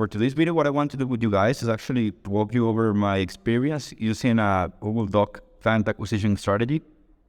For today's video, what I want to do with you guys is actually walk you over my experience using a Google Doc client acquisition strategy.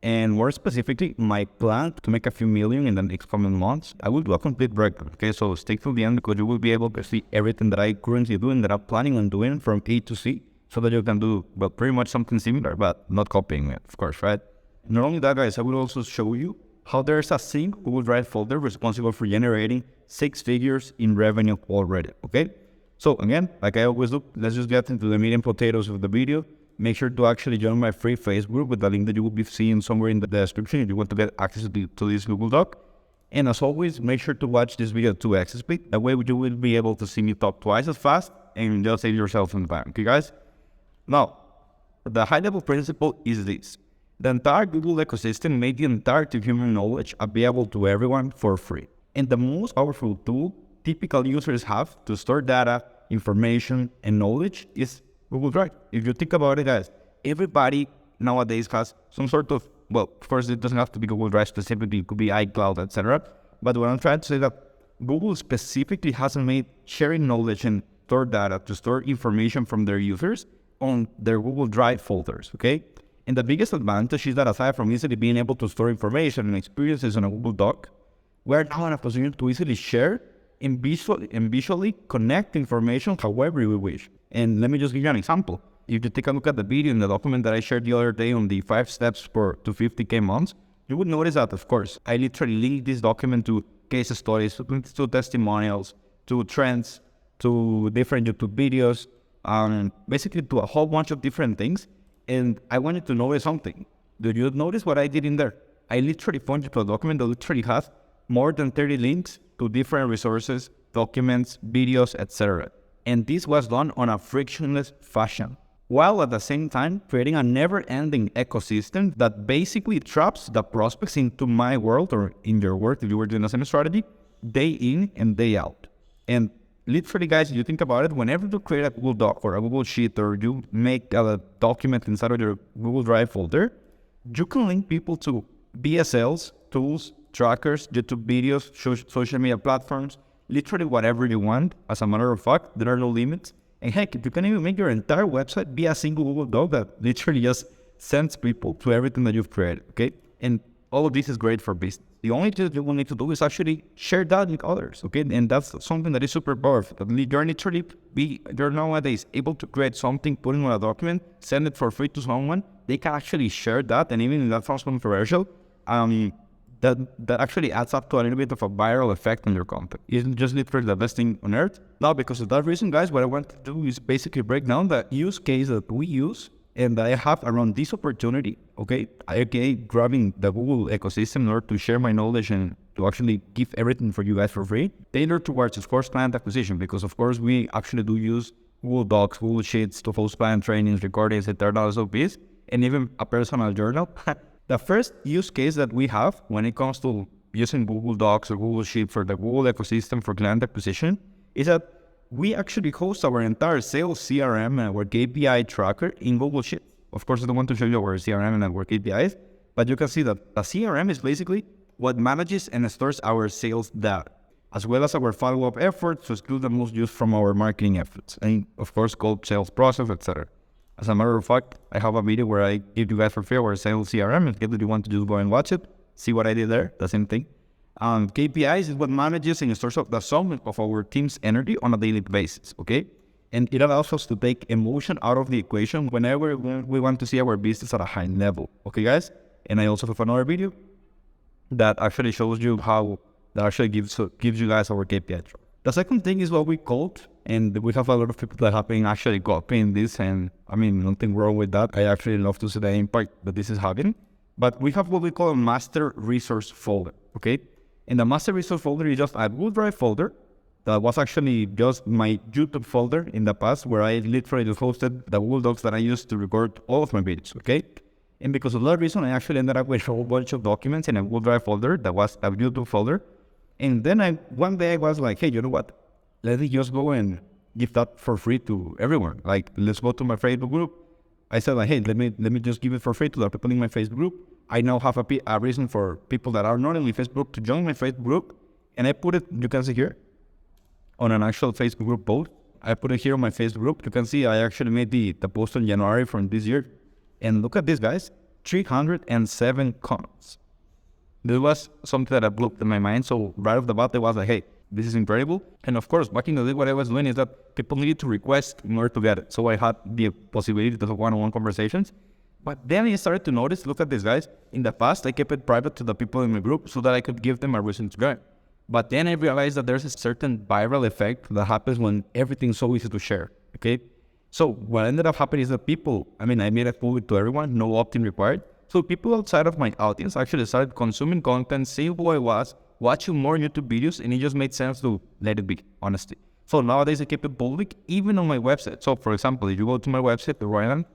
And more specifically, my plan to make a few million in the next coming months. I will do a complete breakdown, okay? So stay till the end because you will be able to see everything that I currently do and that I'm planning on doing from A to Z so that you can do, well, pretty much something similar, but not copying it, of course, right? Not only that, guys, I will also show you how there's a sync Google Drive folder responsible for generating 6 figures in revenue already, okay? So again, like I always do, let's just get into the meat and potatoes of the video. Make sure to actually join my free Facebook group with the link that you will be seeing somewhere in the description if you want to get access to this Google Doc. And as always, make sure to watch this video at 2x speed. That way you will be able to see me talk twice as fast and just save yourself some time, okay guys? Now, the high-level principle is this. The entire Google ecosystem made the entirety of human knowledge available to everyone for free. And the most powerful tool typical users have to store data, information, and knowledge is Google Drive. If you think about it, guys, everybody nowadays has some sort of, well, of course, it doesn't have to be Google Drive specifically, it could be iCloud, etc. But what I'm trying to say that Google specifically hasn't made sharing knowledge and store data to store information from their users on their Google Drive folders, okay? And the biggest advantage is that aside from easily being able to store information and experiences on a Google Doc, we're now in a position to easily share and visually connect information however we wish. And let me just give you an example. If you take a look at the video in the document that I shared the other day on the 5 steps to 50K months, you would notice that, of course, I literally linked this document to case studies, to testimonials, to trends, to different YouTube videos, basically to a whole bunch of different things. And I wanted to notice something. Did you notice what I did in there? I literally pointed to a document that literally has more than 30 links to different resources, documents, videos, etc. And this was done on a frictionless fashion, while at the same time creating a never-ending ecosystem that basically traps the prospects into my world or in your world if you were doing the same strategy, day in and day out. And literally, guys, if you think about it, whenever you create a Google Doc or a Google Sheet or you make a document inside of your Google Drive folder, you can link people to VSLs, tools, trackers, YouTube videos, social media platforms, literally whatever you want. As a matter of fact, there are no limits. And heck, you can even make your entire website be a single Google Doc that literally just sends people to everything that you've created, okay? And all of this is great for business. The only thing that you will need to do is actually share that with others, okay? And that's something that is super powerful. You're literally you're nowadays able to create something, put it in a document, send it for free to someone. They can actually share that, and even if that sounds controversial, that actually adds up to a little bit of a viral effect on your content. It's just literally the best thing on earth. Now, because of that reason, guys, what I want to do is basically break down the use case that we use and that I have around this opportunity, okay? aka grabbing the Google ecosystem in order to share my knowledge and to actually give everything for you guys for free, tailored towards, of course, client acquisition, because of course we actually do use Google Docs, Google Sheets to host client trainings, recordings, etc. SOPs, and even a personal journal. The first use case that we have when it comes to using Google Docs or Google Sheets for the Google ecosystem for client acquisition is that we actually host our entire sales CRM and our KPI tracker in Google Sheets. Of course, I don't want to show you our CRM and our KPIs, but you can see that the CRM is basically what manages and stores our sales data, as well as our follow-up efforts to exclude the most used from our marketing efforts, and of course, called sales process, etc. As a matter of fact, I have a video where I give you guys for free our sales CRM. If you want to just go and watch it, see what I did there, the same thing. KPIs is what manages and stores the sum of our team's energy on a daily basis, okay? And it allows us to take emotion out of the equation whenever we want to see our business at a high level, okay, guys? And I also have another video that actually shows you how that actually gives you guys our KPI. The second thing is what we called, and we have a lot of people that have been actually copying this, and I mean, nothing wrong with that. I actually love to see the impact that this is having. But we have what we call a master resource folder, okay? And the master resource folder is just a Google Drive folder that was actually just my YouTube folder in the past, where I literally just hosted the Google Docs that I used to record all of my videos, okay? And because of that reason, I actually ended up with a whole bunch of documents in a Google Drive folder that was a YouTube folder. And then one day I was like, hey, you know what? Let me just go and give that for free to everyone. Like, let's go to my Facebook group. I said, like, hey, let me just give it for free to the people in my Facebook group. I now have a reason for people that are not in my Facebook group to join my Facebook group. And I put it, you can see here, on an actual Facebook group post. I put it here on my Facebook group. You can see I actually made the post in January from this year. And look at this, guys, 307 comments. This was something that blew up in my mind. So right off the bat, I was like, hey, this is incredible. And of course, back in the day, what I was doing is that people needed to request in order to get it. So I had the possibility to have one-on-one conversations. But then I started to notice, look at this, guys. In the past, I kept it private to the people in my group so that I could give them a reason to join. But then I realized that there's a certain viral effect that happens when everything's so easy to share, okay? So what ended up happening is that I made it public to everyone, no opt-in required. So people outside of my audience actually started consuming content, seeing who I was, watching more YouTube videos, and it just made sense to let it be, honestly. So nowadays I keep it public, even on my website. So for example, if you go to my website, the Ryan,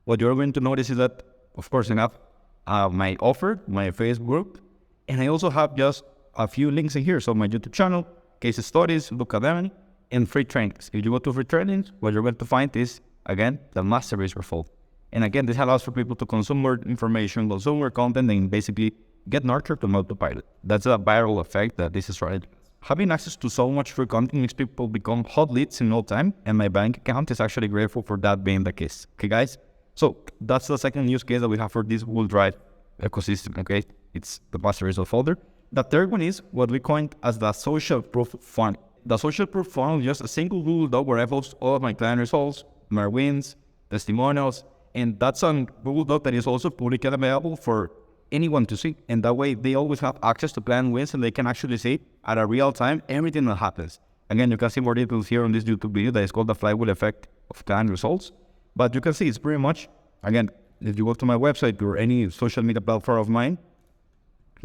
what you're going to notice is that, of course, I have my offer, my Facebook group, and I also have just a few links in here. So my YouTube channel, case studies, look at them, and free trainings. If you go to free trainings, what you're going to find is, again, the master resource folder. And again, this allows for people to consume more information, consume more content, and basically get nurtured to autopilot. That's a viral effect that this is right. Having access to so much free content makes people become hot leads in no time, and my bank account is actually grateful for that being the case. Okay, guys? So that's the second use case that we have for this Google Drive ecosystem, okay? It's the master resource folder. The third one is what we coined as the social proof funnel. The social proof funnel is just a single Google Doc where I post all of my client results, my wins, testimonials, and that's on Google Doc that is also publicly available for anyone to see. And that way they always have access to client wins and they can actually see at a real time everything that happens. Again, you can see more details here on this YouTube video that is called the flywheel effect of client results. But you can see it's pretty much, again, if you go to my website or any social media platform of mine,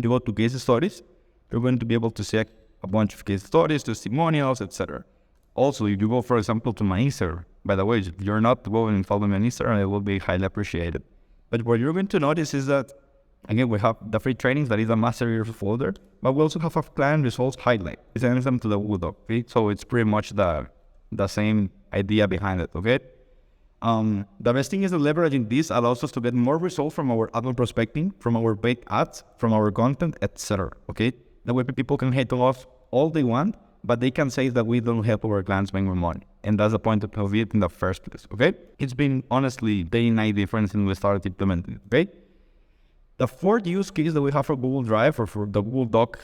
you go to case studies, you're going to be able to see a bunch of case studies, testimonials, etc. Also, if you go, for example, to my Instagram, by the way, if you're not going and following me on Instagram, it will be highly appreciated. But what you're going to notice is that, again, we have the free trainings, that is a master resource folder, but we also have a client results highlight. It's sends them to the Google Doc, okay? So it's pretty much the same idea behind it, okay? The best thing is that leveraging this allows us to get more results from our ad prospecting, from our paid ads, from our content, etc. Okay? That way people can hate us all they want, but they can say that we don't help our clients make more money. And that's the point of it in the first place, okay? It's been, honestly, day and night difference since we started implementing it, okay? The fourth use case that we have for Google Drive or for the Google Doc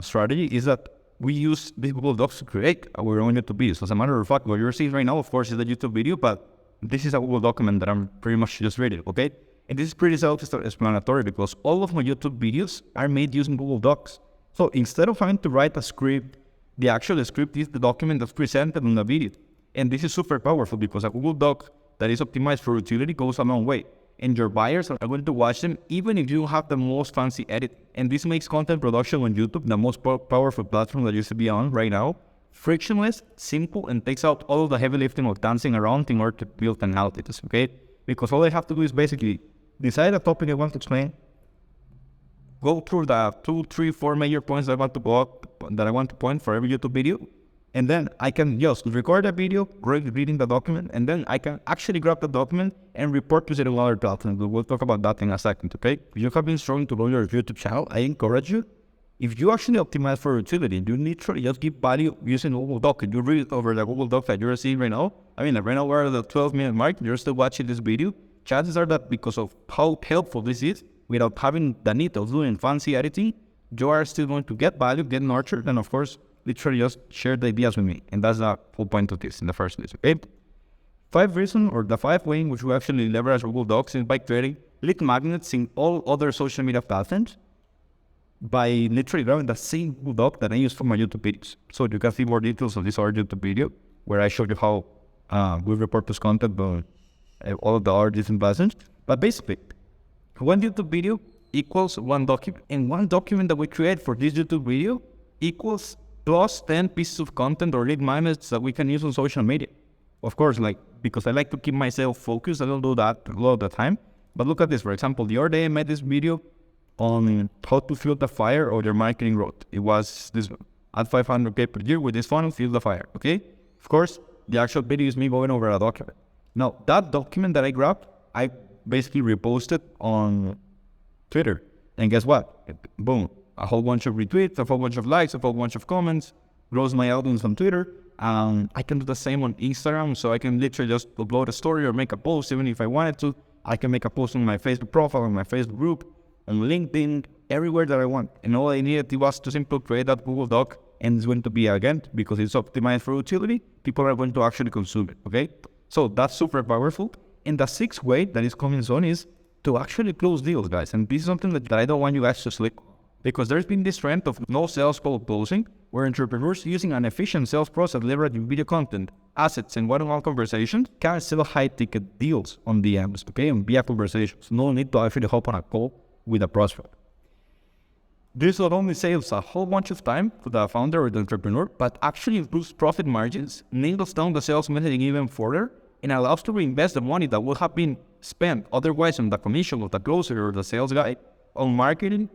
strategy is that we use the Google Docs to create our own YouTube videos. So as a matter of fact, what you're seeing right now, of course, is the YouTube video, but this is a Google document that I'm pretty much just reading, okay? And this is pretty self-explanatory because all of my YouTube videos are made using Google Docs. So instead of having to write a script, the actual script is the document that's presented in the video. And this is super powerful because a Google Doc that is optimized for utility goes a long way. And your buyers are going to watch them even if you don't have the most fancy edit. And this makes content production on YouTube the most powerful platform that you should be on right now. Frictionless, simple, and takes out all of the heavy lifting of dancing around in order to build analytics, okay? Because all I have to do is basically decide a topic I want to explain, go through the 2, 3, 4 major points that I want to point for every YouTube video, and then I can just record a video, reading the document, and then I can actually grab the document and repurpose it on other platforms. We'll talk about that in a second, okay? If you have been struggling to grow your YouTube channel, I encourage you, if you actually optimize for utility, you literally just give value using Google Doc. If you read over the Google Doc that you're seeing right now, right now we're at the 12-minute mark, you're still watching this video, chances are that because of how helpful this is, without having the need of doing fancy editing, you are still going to get value, get nurtured, and of course, literally just share the ideas with me. And that's the whole point of this in the first place, okay? 5 reasons, or the 5 ways in which we actually leverage Google Docs is by creating lead magnets in all other social media platforms, by literally grabbing the same Google Doc that I use for my YouTube videos. So you can see more details of this other YouTube video where I showed you how we repurpose content on all of the other different platforms. But basically, one YouTube video equals one document. And one document that we create for this YouTube video equals plus 10 pieces of content or lead magnets that we can use on social media. Of course, because I like to keep myself focused, I don't do that a lot of the time. But look at this, for example, the other day I made this video on how to fuel the fire of your marketing road. It was this one. At $500K per year with this funnel, fuel the fire, okay? Of course, the actual video is me going over a document. Now, that document that I grabbed, I basically reposted on Twitter. And guess what? Boom. A whole bunch of retweets, a whole bunch of likes, a whole bunch of comments, grows my audience on Twitter. I can do the same on Instagram, so I can literally just upload a story or make a post even if I wanted to. I can make a post on my Facebook profile, on my Facebook group, on LinkedIn, everywhere that I want. And all I needed was to simply create that Google Doc, and it's going to be, again, because it's optimized for utility, people are going to actually consume it, okay? So that's super powerful. And the sixth way that is coming soon is to actually close deals, guys. And this is something that I don't want you guys to slip, because there's been this trend of no sales call closing, where entrepreneurs using an efficient sales process leveraging video content, assets, and one-on-one conversations can sell high-ticket deals on DMs, okay, and via conversations. No need to actually hop on a call with a prospect. This not only saves a whole bunch of time to the founder or the entrepreneur, but actually improves profit margins, nails down the sales messaging even further, and allows to reinvest the money that would have been spent otherwise on the commission of the closer or the sales guy on marketing,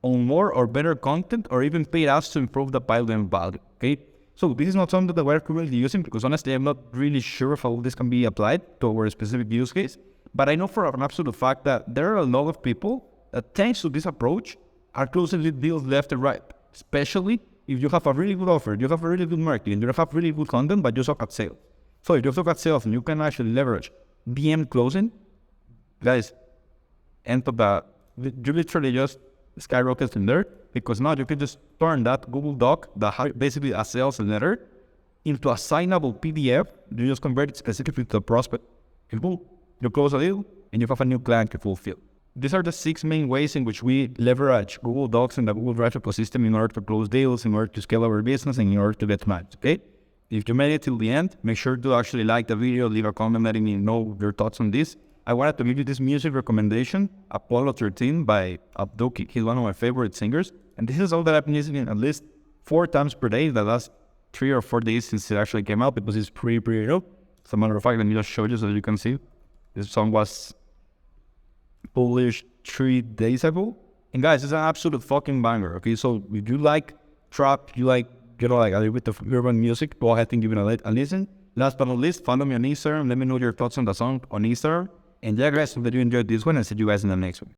on more or better content, or even paid ads to improve the pipeline value, okay? So this is not something that we're currently using, because honestly, I'm not really sure how this can be applied to our specific use case, but I know for an absolute fact that there are a lot of people that, thanks to this approach, are closing deals left and right, especially if you have a really good offer, you have a really good marketing, you have really good content, but you suck at sales. So if you suck at sales and you can actually leverage DM closing, guys, you literally just skyrockets in there, because now you can just turn that Google Doc, basically a sales letter, into a signable PDF. You just convert it specifically to the prospect, and boom, you close a deal, and you have a new client to fulfill. These are the 6 main ways in which we leverage Google Docs and the Google Drive ecosystem in order to close deals, in order to scale our business, and in order to get matched, okay? If you made it till the end, make sure to actually like the video, leave a comment letting me know your thoughts on this. I wanted to give you this music recommendation, Apollo 13 by Abduki. He's one of my favorite singers. And this is all that I've been listening at least 4 times per day the last 3 or 4 days since it actually came out, because it's pretty new. As a matter of fact, let me just show you so you can see. This song was published 3 days ago. And guys, it's an absolute fucking banger, okay? So if you like trap, you like, a little bit of urban music, go ahead and give it a listen. Last but not least, follow me on Instagram. Let me know your thoughts on the song on Instagram. And yeah, guys, hope that you enjoyed this one, and see you guys in the next one.